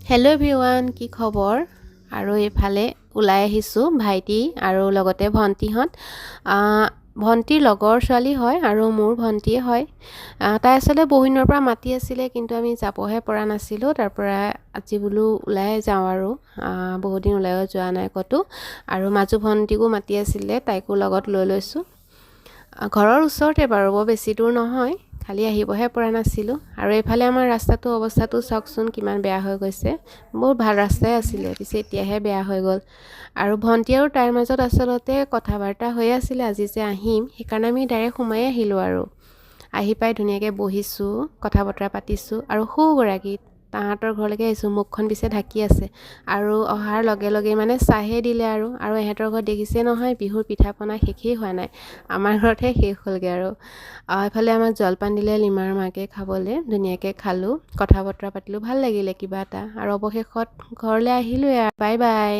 Hello' everyone, কি খবৰ? আৰু এইফালে ওলাই আহিছোঁ ভাইটি আৰু লগতে ভণ্টিহঁত। ভণ্টিৰ লগৰ ছোৱালী হয় আৰু মোৰ ভণ্টিয়ে হয়। তাই আচলতে বহুদিনৰ পৰা মাতি আছিলে, কিন্তু আমি যাবহে পৰা নাছিলোঁ। তাৰ পৰা আজি বোলো ওলাই যাওঁ আৰু বহুদিন ওলাইও যোৱা নাই ক'তো। আৰু মাজু ভণ্টিকো মাতি আছিলে, তাইকো লগত লৈ লৈছোঁ। ঘৰৰ ওচৰতে বাৰু, বৰ বেছি দূৰ নহয়, খালি আহিবহে পৰা নাছিলোঁ। আৰু এইফালে আমাৰ ৰাস্তাটো অৱস্থাটো চাওকচোন কিমান বেয়া হৈ গৈছে। বহুত ভাল ৰাস্তাই আছিলে, পিছে এতিয়াহে বেয়া হৈ গ'ল। আৰু ভণ্টি আৰু তাইৰ মাজত আচলতে কথা বাৰ্তা হৈ আছিলে আজি যে আহিম, সেইকাৰণে আমি ডাইৰেক্ট সোমাই আহিলোঁ। আৰু আহি পাই ধুনীয়াকৈ বহিছোঁ, কথা বতৰা পাতিছোঁ। আৰু সৌগৰাকী তাহাঁতৰ ঘৰলৈকে আহিছোঁ, মুখখন পিছে ঢাকি আছে। আৰু অহাৰ লগে লগে মানে চাহে দিলে। আৰু এহেঁতৰ ঘৰত দেখিছে নহয়, বিহুৰ পিঠা পনা শেষেই হোৱা নাই, আমাৰ ঘৰতহে শেষ হ'লগৈ। আৰু এইফালে আমাক জলপান দিলে লিমাৰ মাকে খাবলৈ, ধুনীয়াকৈ খালোঁ, কথা বতৰা পাতিলোঁ, ভাল লাগিলে কিবা এটা। আৰু অৱশেষত ঘৰলৈ আহিলোঁৱে। Bye bye.